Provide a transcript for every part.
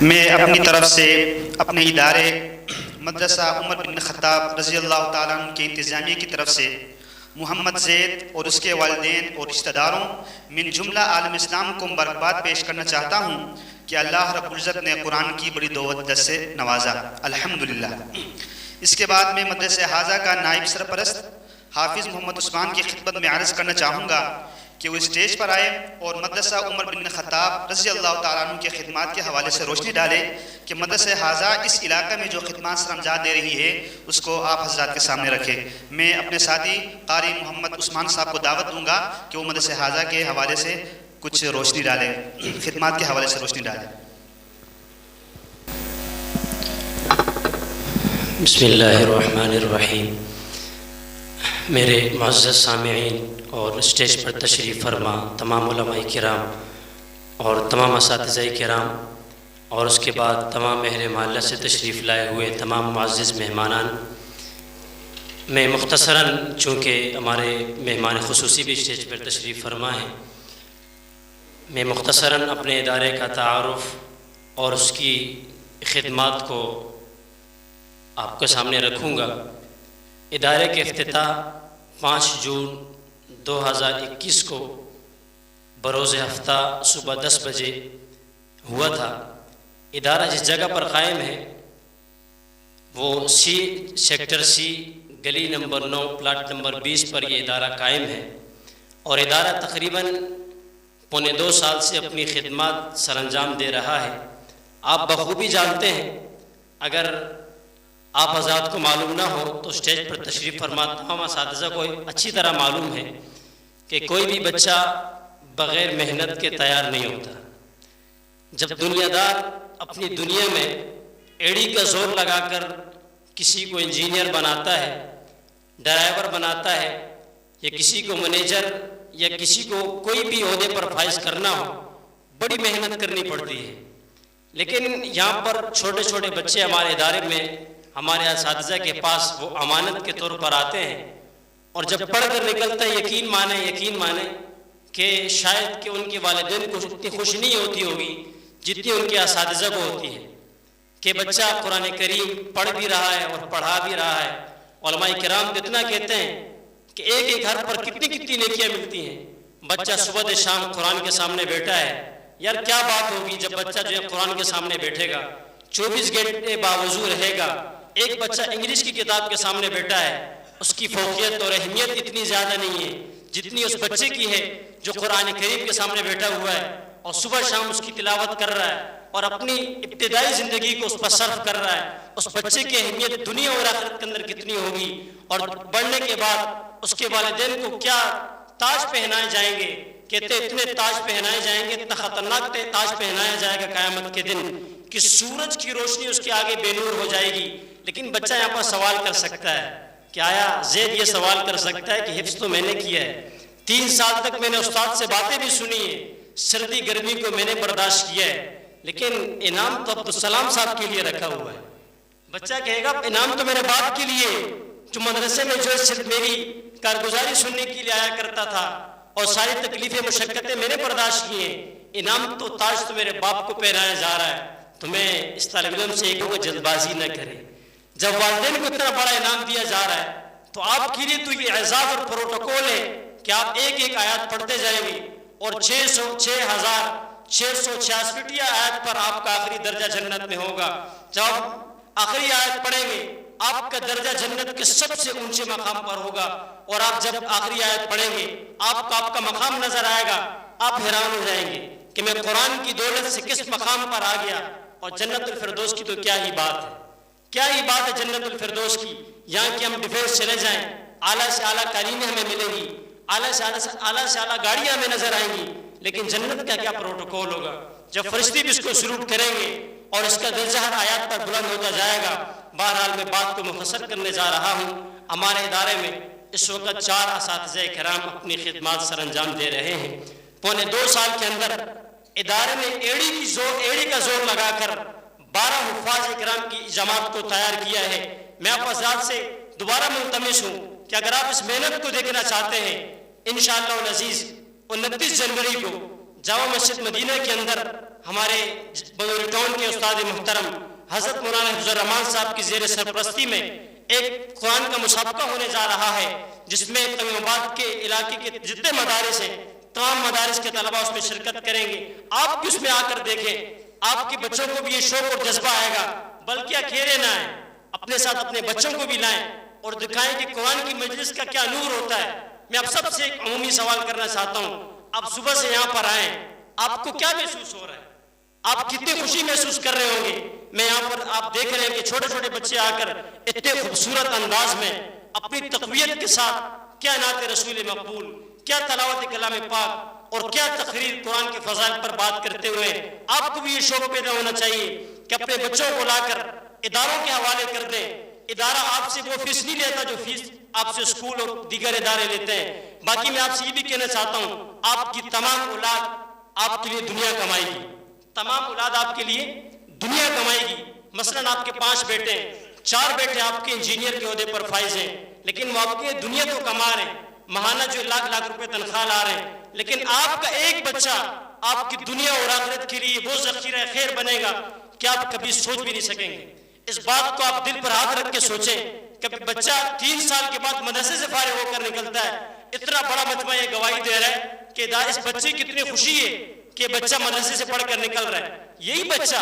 میں اپنی طرف سے اپنے ادارے مدرسہ عمر بن خطاب رضی اللہ تعالیٰ عنہ کے انتظامیہ کی طرف سے محمد زید اور اس کے والدین اور رشتہ داروں من جملہ عالم اسلام کو مبارکباد پیش کرنا چاہتا ہوں کہ اللہ رب العزت نے قرآن کی بڑی دولت سے نوازا، الحمدللہ۔ اس کے بعد میں مدرسہ حاضہ کا نائب سرپرست حافظ محمد عثمان کی خدمت میں عرض کرنا چاہوں گا کہ وہ اسٹیج پر آئے اور مدرسہ عمر بن خطاب رضی اللہ تعالیٰ عنہ کے خدمات کے حوالے سے روشنی ڈالے کہ مدرسہ حاضہ اس علاقہ میں جو خدمات سر انجام دے رہی ہے اس کو آپ حضرات کے سامنے رکھے۔ میں اپنے ساتھی قاری محمد عثمان صاحب کو دعوت دوں گا کہ وہ مدرسہ حاضہ کے حوالے سے کچھ روشنی ڈالیں، خدمات کے حوالے سے روشنی ڈالیں۔ بسم اللہ الرحمن الرحیم۔ میرے معزز سامعین اور اسٹیج پر تشریف فرما تمام علماء کرام اور تمام اساتذہ کرام اور اس کے بعد تمام اہل محلہ سے تشریف لائے ہوئے تمام معزز مہمانان، میں مختصراً چونکہ ہمارے مہمان خصوصی بھی اسٹیج پر تشریف فرما ہیں، میں مختصراً اپنے ادارے کا تعارف اور اس کی خدمات کو آپ کے سامنے رکھوں گا۔ ادارے کے افتتاح 5 جون 2021 کو بروز ہفتہ صبح 10 بجے ہوا تھا۔ ادارہ جس جگہ پر قائم ہے وہ سیکٹر سی گلی نمبر 9 پلاٹ نمبر 20 پر یہ ادارہ قائم ہے، اور ادارہ تقریباً پونے 2 سال سے اپنی خدمات سر انجام دے رہا ہے۔ آپ بخوبی جانتے ہیں، اگر آپ حضرات کو معلوم نہ ہو تو اسٹیج پر تشریف فرما تمام اساتذہ کو اچھی طرح معلوم ہے کہ کوئی بھی بچہ بغیر محنت کے تیار نہیں ہوتا۔ جب دنیا دار اپنی دنیا میں ایڑی کا زور لگا کر کسی کو انجینئر بناتا ہے، ڈرائیور بناتا ہے، یا کسی کو منیجر یا کسی کو کوئی بھی عہدے پر فائز کرنا ہو، بڑی محنت کرنی پڑتی ہے۔ لیکن یہاں پر چھوٹے چھوٹے بچے ہمارے ادارے میں ہمارے اساتذہ کے پاس وہ امانت کے طور پر آتے ہیں، اور جب پڑھ کر نکلتا ہے یقین مانیں کہ شاید کہ ان کے والدین کو اتنی خوش نہیں ہوتی ہوگی جتنی ان کے اساتذہ کو ہوتی ہے کہ بچہ قرآن کریم پڑھ بھی رہا ہے اور پڑھا بھی رہا ہے۔ علماء کرام تو اتنا کہتے ہیں کہ ایک گھر پر کتنی نیکیاں ملتی ہیں۔ بچہ صبح سے شام قرآن کے سامنے بیٹھا ہے، یار کیا بات ہوگی جب بچہ جو ہے قرآن کے سامنے بیٹھے گا، 24 گھنٹے باوضو رہے گا۔ ایک بچہ انگلش کی کتاب کے سامنے بیٹھا ہے، اس کی فوقیت اور اہمیت اتنی زیادہ نہیں ہے جتنی اس بچے کی ہے جو قرآن کریم کے سامنے بیٹھا ہوا ہے اور صبح شام اس کی تلاوت کر رہا ہے اور اپنی ابتدائی زندگی کو اس پر صرف کر رہا ہے۔ اس بچے کی اہمیت دنیا اور آخرت کے اندر کتنی ہوگی، اور بڑھنے کے بعد اس کے والدین کو کیا تاج پہنائے جائیں گے، کہتے اتنے تاج پہنائے جائیں گے، اتنا خطرناک تاج پہنایا جائے گا قیامت کے دن کہ سورج کی روشنی اس کے آگے بے نور ہو جائے گی۔ لیکن بچہ یہاں پر سوال کر سکتا ہے کہ آیا زید یہ سوال کر سکتا ہے کہ حفظ تو میں نے کیا ہے، 3 سال تک میں نے استاد سے باتیں بھی سنی ہیں، سردی گرمی کو میں نے برداشت کیا ہے، لیکن انعام تو عبدالسلام صاحب کے لیے رکھا ہوا ہے۔ بچہ کہے گا انعام تو میرے باپ کے لیے جو مدرسے میں جو صرف میری کارگزاری سننے کے لیے آیا کرتا تھا اور ساری تکلیفیں مشقتیں میں نے برداشت کی ہیں، انعام تو تاج تو میرے باپ کو پہنایا جا رہا ہے۔ تو میں اس طالب علم سے ایک کو جلد بازی نہ کرے، جب والدین کو اتنا بڑا انعام دیا جا رہا ہے تو آپ کے لیے تو یہ اعزاز اور پروٹوکول ہے کہ آپ ایک آیات پڑھتے جائیں گے اور 6686 آیت پر آپ کا آخری درجہ جنت میں ہوگا۔ جب آخری آیت پڑھیں گے آپ کا درجہ جنت کے سب سے اونچے مقام پر ہوگا، اور آپ جب آخری آیت پڑھیں گے آپ کا مقام نظر آئے گا، آپ حیران ہو جائیں گے کہ میں قرآن کی دولت سے کس مقام پر آ گیا۔ اور جنت الفردوس کی تو کیا ہی بات ہے، کیا ہی بات ہے جنت الفردوس کی۔ یہاں کہ ہم ڈیفینس چلے جائیں، اعلیٰ سے اعلیٰ تعلیمیں ہمیں ملیں گی، اعلیٰ سے اعلیٰ گاڑیاں ہمیں نظر آئیں گی، لیکن جنت کا کیا پروٹوکول ہوگا جب فرشتے بھی اس کو سلوٹ کریں گے اور اس کا درجہ ہر آیات پر بلند ہوتا جائے گا۔ بہرحال میں بات کو مختصر کرنے جا رہا ہوں۔ ہمارے ادارے میں اس وقت 4 اساتذہ کرام اپنی خدمات سر انجام دے رہے ہیں۔ پونے 2 سال کے اندر ادارے نے ایڑی کا زور لگا کر 12 حفاظ اکرام کی جماعت کو تیار کیا ہے۔ میں آپ حضرات سے دوبارہ ملتمس ہوں کہ اگر آپ اس محنت کو دیکھنا چاہتے ہیں، انشاءاللہ العزیز 29 جنوری کو جامع مسجد مدینہ کے اندر ہمارے بنگلور ٹاؤن کے استاد محترم حضرت مولانا حفظ الرحمان صاحب کی زیر سرپرستی میں ایک قرآن کا مسابقہ ہونے جا رہا ہے، جس میں تمیم آباد کے علاقے کے جتنے مدارس ہیں تمام مدارس کے طلباء اس میں شرکت کریں گے۔ آپ بھی اس میں آ کر دیکھیں، آپ کے بچوں کو بھی یہ شوق اور جذبہ آئے گا، بلکہ اکیلے نہ آئیں، اپنے ساتھ اپنے بچوں کو بھی لائیں اور دکھائیں کہ قرآن کی مجلس کا کیا نور ہوتا ہے۔ میں آپ سب سے ایک عمومی سوال کرنا چاہتا ہوں، آپ صبح سے یہاں پر آئیں، آپ کو کیا محسوس ہو رہا ہے؟ آپ کتنی خوشی محسوس کر رہے ہوں گے؟ میں یہاں پر آپ دیکھ رہے ہیں کہ چھوٹے چھوٹے بچے آ کر اتنے خوبصورت انداز میں اپنی تقویت کے ساتھ کیا نعت رسول مقبول، کیا تلاوت کلام پاک اور کیا تقریر قرآن کے فضائل پر بات کرتے ہوئے آپ کو بھی یہ شوق پیدا ہونا چاہیے کہ اپنے بچوں کو لا کر اداروں کے حوالے کر دیں۔ ادارہ آپ سے وہ فیس نہیں لیتا جو فیس آپ سے اسکول اور دیگر ادارے لیتے ہیں۔ باقی میں آپ سے یہ بھی کہنا چاہتا ہوں، آپ کی تمام اولاد آپ کے لیے دنیا کمائے گی، تمام اولاد آپ کے لیے دنیا کمائے گی۔ مثلاً آپ کے 5 بیٹے ہیں، 4 بیٹے آپ کے انجینئر کے عہدے پر فائز ہیں، لیکن وہ آپ کے دنیا تو کما رہے ہیں، ماہانہ جو لاکھ روپے تنخواہ لا رہے ہیں، لیکن آپ کا ایک بچہ آپ کی دنیا اور آخرت کے لیے وہ ذخیرہ خیر بنے گا کہ آپ کبھی سوچ بھی نہیں سکیں گے۔ اس بات کو آپ دل پر ہاتھ رکھ کے سوچیں کہ بچہ 3 سال کے بعد مدرسے سے فارغ ہو کر نکلتا ہے، اتنا بڑا مجمع یہ گواہی دے رہا ہے کہ اس بچے کی اتنی خوشی ہے کہ بچہ مدرسے سے پڑھ کر نکل رہا ہے۔ یہی بچہ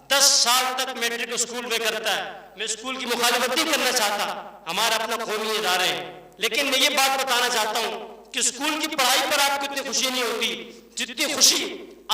10 سال تک میٹرک اسکول میں کرتا ہے۔ میں اسکول کی مخالفت نہیں کرنا چاہتا، ہمارا اپنا قومی ادارے ہیں، لیکن میں یہ بات بتانا چاہتا ہوں کہ اسکول کی پڑھائی پر آپ کو اتنی خوشی نہیں ہوتی جتنی خوشی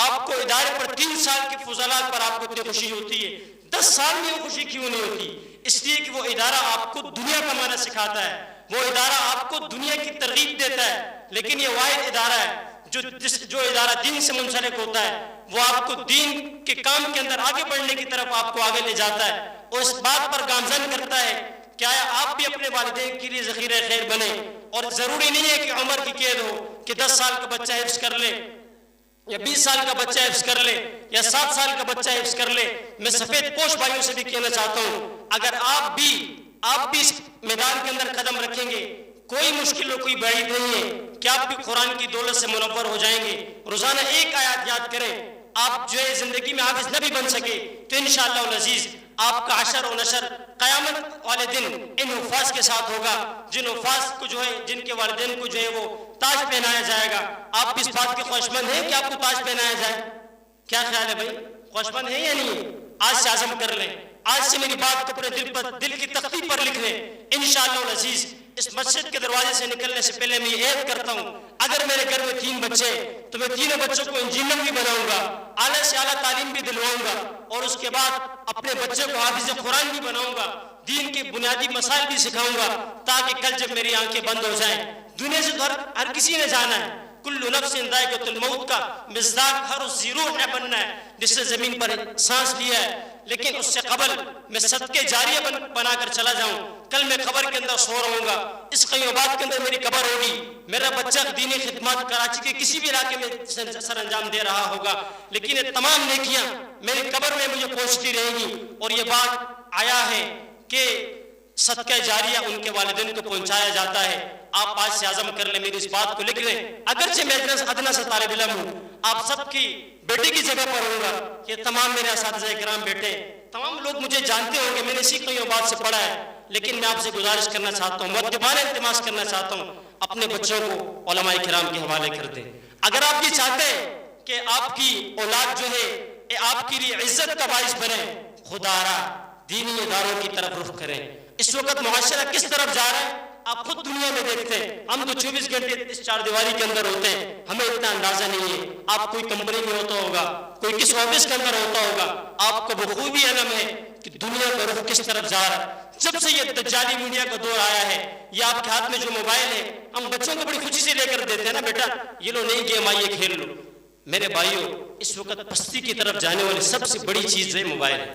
آپ کو ادارے پر 3 سال کے فضلات پر آپ کو اتنی خوشی ہوتی ہے۔ 10 سال میں وہ خوشی کیوں نہیں ہوتی؟ اس لیے کہ وہ ادارہ آپ کو دنیا کمانا سکھاتا ہے، وہ ادارہ آپ کو دنیا کی ترغیب دیتا ہے۔ لیکن یہ واحد ادارہ ہے جو ادارہ دین سے منسلک ہوتا ہے، وہ آپ کو دین کے کام کے اندر آگے بڑھنے کی طرف آپ کو آگے لے جاتا ہے اور اس بات پر گامزن کرتا ہے کہ آیا آپ بھی اپنے والدین کے لیے ذخیرہ خیر بنے۔ اور ضروری نہیں ہے کہ عمر کی قید ہو کہ 10 سال کا بچہ حفظ کر لے یا 20 سال کا بچہ حفظ کر لے یا 7 سال کا بچہ حفظ کر لے۔ میں سفید پوش بھائیوں سے بھی کہنا چاہتا ہوں، اگر آپ بھی اس میدان کے اندر قدم رکھیں گے، کوئی مشکل کوئی بعید نہیں ہے کہ آپ بھی قرآن کی دولت سے منور ہو جائیں گے۔ روزانہ ایک آیات یاد کریں، آپ جو ہے زندگی میں حافظ نہ بھی بن سکے تو انشاءاللہ العزیز آپ کا حشر و نشر قیامت والے دن ان حفاظ کے ساتھ ہوگا، جن حفاظ کو جو ہے جن کے والدین کو جو ہے وہ تاج پہنایا جائے گا۔ آپ اس بات کے خواہشمند ہیں کہ آپ کو تاج پہنایا جائے؟ کیا خیال ہے بھائی، خواہشمند ہیں یا نہیں؟ آج سے عزم کر لیں، آج سے میری بات کو اپنے دل کی تختی پر لکھ لیں۔ انشاءاللہ العزیز اس مسجد کے دروازے سے نکلنے سے پہلے میں یہ عہد کرتا ہوں، اگر میرے گھر میں 3 بچے تو میں 3 بچوں کو انجینئر بھی بناؤں گا، اعلیٰ سے اعلیٰ تعلیم بھی دلواؤں گا، اور اس کے بعد اپنے بچے کو حافظ قرآن بھی بناؤں گا، دین کے بنیادی مسائل بھی سکھاؤں گا، تاکہ کل جب میری آنکھیں بند ہو جائیں، دنیا سے تو ہر کسی نے جانا ہے، کل نفس ذائقۃ الموت کا مصداق ہر اس روح نے بننا ہے جس سے زمین پر سانس لیا ہے، لیکن اس سے قبل میں صدقے جاریہ بنا کر چلا جاؤں۔ کل میں قبر کے اندر سو رہوں گا، اس قیوبات کے اندر میری قبر ہوگی، میرا بچہ دینی خدمات کراچی کے کسی بھی علاقے میں سر انجام دے رہا ہوگا، لیکن یہ تمام نیکیاں میری قبر میں مجھے پہنچتی رہیں گی۔ اور یہ بات آیا ہے کہ صدقہ جاریہ ان کے والدین کو پہنچایا جاتا ہے۔ آپ آج سے عزم کر لیں، میری اس بات کو لکھ لیں، اگرچہ میں ادنا سے طالب علم ہوں، آپ سب کی بیٹے کی جگہ پر ہوں گا، یہ تمام میرے اساتذہ کرام بیٹے، تمام لوگ مجھے جانتے ہوں گے، میں نے اسی کئی بات سے پڑھا ہے، لیکن میں آپ سے گزارش کرنا چاہتا ہوں، مؤدبانہ التماس کرنا چاہتا ہوں، اپنے بچوں کو علماء کرام کے حوالے کر دیں۔ اگر آپ یہ چاہتے ہیں کہ آپ کی اولاد جو ہے آپ کے لیے عزت کا باعث بنے، خدا را دینی اداروں کی طرف رخ کریں۔ اس وقت معاشرہ کس طرف جا رہا ہے آپ خود دنیا میں دیکھتے ہیں، ہم تو 24 گھنٹے اس 4 دیواری کے اندر ہوتے ہیں، ہمیں اتنا اندازہ نہیں ہے۔ آپ کوئی کمپنی میں ہوتا ہوگا، کوئی کس آفس کے اندر ہوتا ہوگا، آپ کو بخوبی علم ہے کہ دنیا کا رخ کس طرف جا رہا ہے۔ جب سے یہ دجالی میڈیا کا دور آیا ہے، یہ آپ کے ہاتھ میں جو موبائل ہے، ہم بچوں کو بڑی خوشی سے لے کر دیتے ہیں نا، بیٹا یہ لو نئی گیم آئیے کھیل لو۔ میرے بھائیوں، اس وقت پستی کی طرف جانے والی سب سے بڑی چیز ہے موبائل ہے۔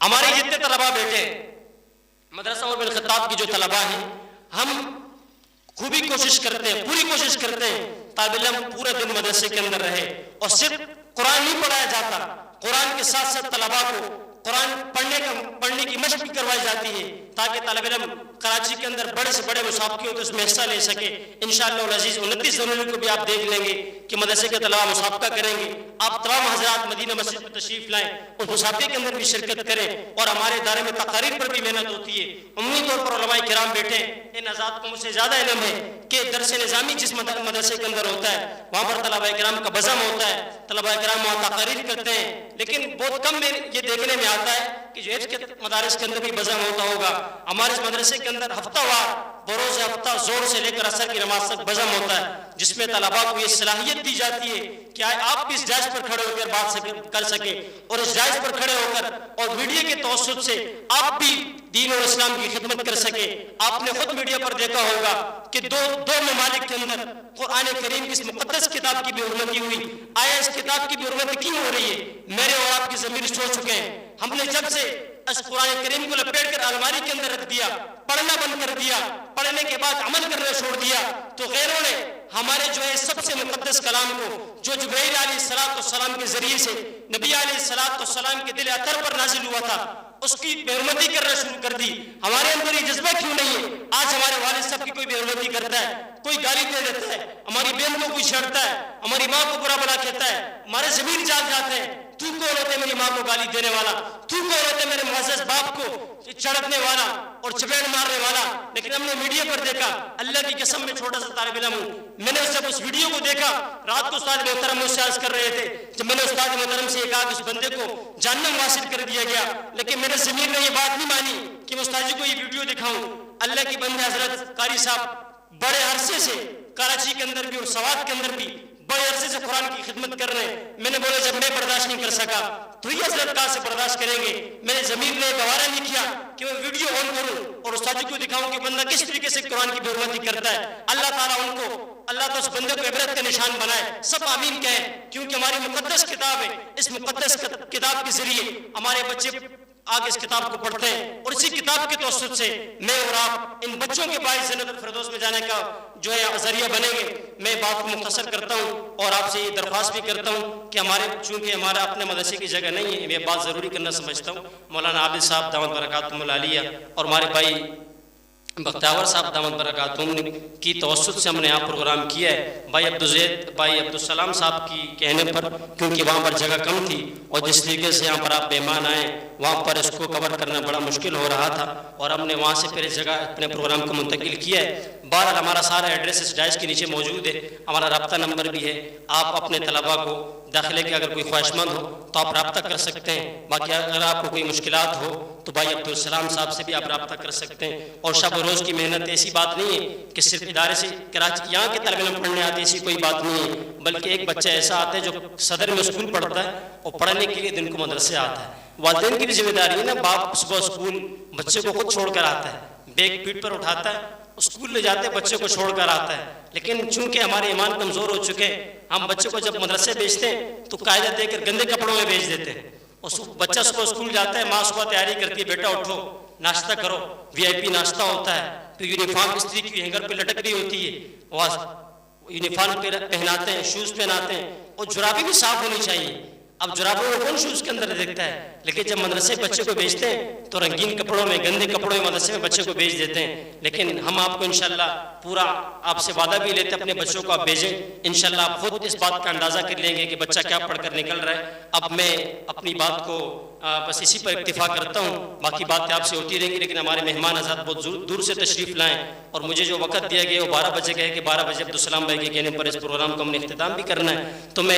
ہمارے جتنے طلباء بیٹھے مدرسہ عمر بن خطاب کی جو طلباء ہیں، ہم خوبی کوشش کرتے ہیں، پوری کوشش کرتے ہیں طالب علم پورا دن مدرسے کے اندر رہے، اور صرف قرآن نہیں پڑھایا جاتا، قرآن کے ساتھ ساتھ طلباء کو قرآن پڑھنے کی مشق بھی کروائی جاتی ہے تاکہ طالب علم کراچی کے اندر بڑے سے بڑے مسابقے ہوتے اس میں حصہ لے سکے. انشاءاللہ العزیز 29 جنوری کو بھی آپ دیکھ لیں گے کہ مدرسے کے طلباء مسابقہ کریں گے. آپ تمام حضرات مدینہ مسجد میں تشریف لائیں, اس مسابقے کے اندر بھی شرکت کریں, اور ہمارے ادارے میں تقاریر پر بھی محنت ہوتی ہے. عمومی طور پر علماء کرام بیٹھے, ان حضرات کو مجھ سے زیادہ علم ہے کہ درس نظامی جس مدرسے کے اندر ہوتا ہے وہاں پر طلباء کرام کا بزم ہوتا ہے, طلباء کرام وہاں تقاریر کرتے ہیں, لیکن بہت کم یہ دیکھنے میں آتا ہے کہ جو ایج کے مدارس کے اندر بھی بزم ہوتا ہوگا. ہمارے اس مدرسے کے اندر ہفتہ وار بروز ہفتہ زور سے لے کر عصر کی نماز تک بزم ہوتا ہے, جس میں طلباء کو یہ صلاحیت دی جاتی ہے کہ آپ بھی اس جائز پر کھڑے ہو کر بات کر سکیں, اور اس جائز پر کھڑے ہو کر اور میڈیا کے توسط سے آپ بھی دین اور اسلام کی خدمت کر سکیں. آپ نے خود میڈیا پر دیکھا ہوگا کہ دو ممالک کے اندر قرآن کریم کی اس مقدس کتاب کی بھی حرمتی ہوئی. آیا اس کتاب کی بھی حرمت کیوں ہو رہی ہے؟ میرے اور آپ کی ضمیر چھوڑ چکے ہیں. ہم نے جب سے اس قرآن کریم کو لپیٹ کر الماری کے اندر رکھ دیا, پڑھنا بند کر دیا, پڑھنے کے بعد عمل کرنا چھوڑ دیا, تو غیروں نے ہمارے جو ہے سب سے مقدس کلام کو جو جبرائیل علیہ السلام کے ذریعے سے نبی علیہ السلام کے دل اطہر پر نازل ہوا تھا, اس کی بے حرمتی کرنا شروع کر دی. ہمارے اندر یہ جذبہ کیوں نہیں ہے؟ آج ہمارے والد صاحب کی کوئی بے حرمتی کرتا ہے, کوئی گالی دے دیتا ہے, ہماری بہن کو کوئی چھڑتا ہے, ہماری ماں کو برا بلا کہتا ہے, ہمارے ضمیر جاگ جاتے ہیں, تو کون ہوتے میری ماں کو گالی دینے والا, تو کون ہوتے میرے معزز باپ کو چڑھنے والا اور چپیڑ مارنے والا. لیکن ہم نے میڈیا پر دیکھا, اللہ کی قسم میں چھوٹا سا طالب علم ہوں, میں نے جب اس ویڈیو کو دیکھا, رات کو استاد محترم مجھ سے عرض کر رہے تھے, جب میں نے استاد محترم سے یہ کہا کہ اس بندے کو جہنم واصل کر دیا گیا, لیکن میرے ضمیر نے یہ بات نہیں مانی کہ میں استاد جی کو یہ ویڈیو دکھاؤں. اللہ کی بندے حضرت قاری صاحب بڑے عرصے سے کراچی کے اندر بھی اور سوات کے اندر بھی بڑے عرصے سے قرآن کی خدمت کر رہے ہیں. میں نے بولا جب میں برداشت نہیں کر سکا تو یہ حضرت کہاں سے برداشت کریں گے؟ میرے ضمیر نے گوارا نہیں کیا کہ میں ویڈیو آن کروں اور استاد جی کو دکھاؤں کہ بندہ کس طریقے سے قرآن کی بے حرمتی کرتا ہے. اللہ تعالیٰ تو اس بندے کو عبرت کا نشان بنائے. سب آمین کہیں, کیونکہ ہماری مقدس کتاب ہے. اس مقدس کتاب کے ذریعے ہمارے بچے آگے اس کتاب کو پڑھتے ہیں, اور اسی کتاب کے توسط سے میں اور آپ ان بچوں کے باعث جنت الفردوس میں جانے کا جو ہے ذریعہ بنیں گے. میں بات کو مختصر کرتا ہوں اور آپ سے یہ درخواست بھی کرتا ہوں کہ چونکہ ہمارا اپنے مدرسے کی جگہ نہیں ہے, میں بات ضروری کرنا سمجھتا ہوں. مولانا عابد صاحب دامت برکاتہم العالیہ اور ہمارے بھائی بختیور صاحب دامت برکاتہم کی توسط سے ہم نے یہاں پروگرام کیا ہے. بھائی عبدالسلام صاحب کی کہنے پر, کیونکہ وہاں پر جگہ کم تھی اور جس طریقے سے یہاں پر آپ مہمان آئے وہاں پر اس کو کور کرنا بڑا مشکل ہو رہا تھا, اور ہم نے وہاں سے پھر اس جگہ اپنے پروگرام کو منتقل کیا ہے. بہرحال ہمارا سارا ایڈریس اس ڈائس کے نیچے موجود ہے, ہمارا رابطہ نمبر بھی ہے. آپ اپنے طلباء کو داخلے کے اگر کوئی خواہش مند ہو تو آپ رابطہ کر سکتے ہیں. باقی اگر آپ کو کوئی مشکلات ہو تو بھائی عبدالسلام صاحب سے بھی آپ رابطہ کر سکتے ہیں. اور شب و روز کی محنت ایسی بات نہیں ہے کہ صرف ادارے سے کراچی یہاں کے طالب علم پڑھنے آتے, ایسی کوئی بات نہیں ہے, بلکہ ایک بچہ ایسا آتا ہے جو صدر میں اسکول پڑھتا ہے اور پڑھنے کے لیے دن کو مدرسے آتا ہے. والدین کی بھی ذمہ داری ہے نا, باپ صبح اسکول بچے کو خود چھوڑ کر آتا ہے, بیگ پیٹ پر اٹھاتا ہے, اسکول لے جاتے بچے کو چھوڑ کر آتا ہے. لیکن چونکہ ہمارے ایمان کمزور ہو چکے ہیں, ہم بچے کو جب مدرسے بھیجتے ہیں تو قاعدہ دے کر گندے کپڑوں میں بھیج دیتے ہیں. بچہ صبح اسکول جاتا ہے, ماں صبح تیاری کرتی ہے, بیٹا اٹھو ناشتہ کرو, VIP ناشتہ ہوتا ہے, پھر یونیفارم استری کی ہینگر پہ لٹک رہی ہوتی ہے, یونیفارم پہناتے ہیں, شوز پہناتے ہیں, اور جرابیں بھی صاف ہونی چاہیے. اب جرابوں میں کون شوز کے اندر دیکھتا ہے؟ لیکن جب مدرسے بچے کو بھیجتے ہیں تو رنگین کپڑوں میں, گندے کپڑوں میں مدرسے میں بچے کو بھیج دیتے ہیں. لیکن ہم آپ کو انشاءاللہ پورا آپ سے وعدہ بھی لیتے اپنے بچوں کو آپ بھیجیں. انشاءاللہ آپ خود اس بات کا اندازہ کر لیں گے کہ بچہ کیا پڑھ کر نکل رہا ہے. اب میں اپنی بات کو بس اسی پر اکتفا کرتا ہوں, باقی باتیں آپ سے ہوتی رہیں گی. لیکن ہمارے مہمان حضرات بہت دور سے تشریف لائیں, اور مجھے جو وقت دیا گیا وہ 12 بجے گئے کہ 12 بجے عبدالسلام بھائی کے کہنے پر اس پروگرام کو ہم نے اختتام بھی کرنا ہے. تو میں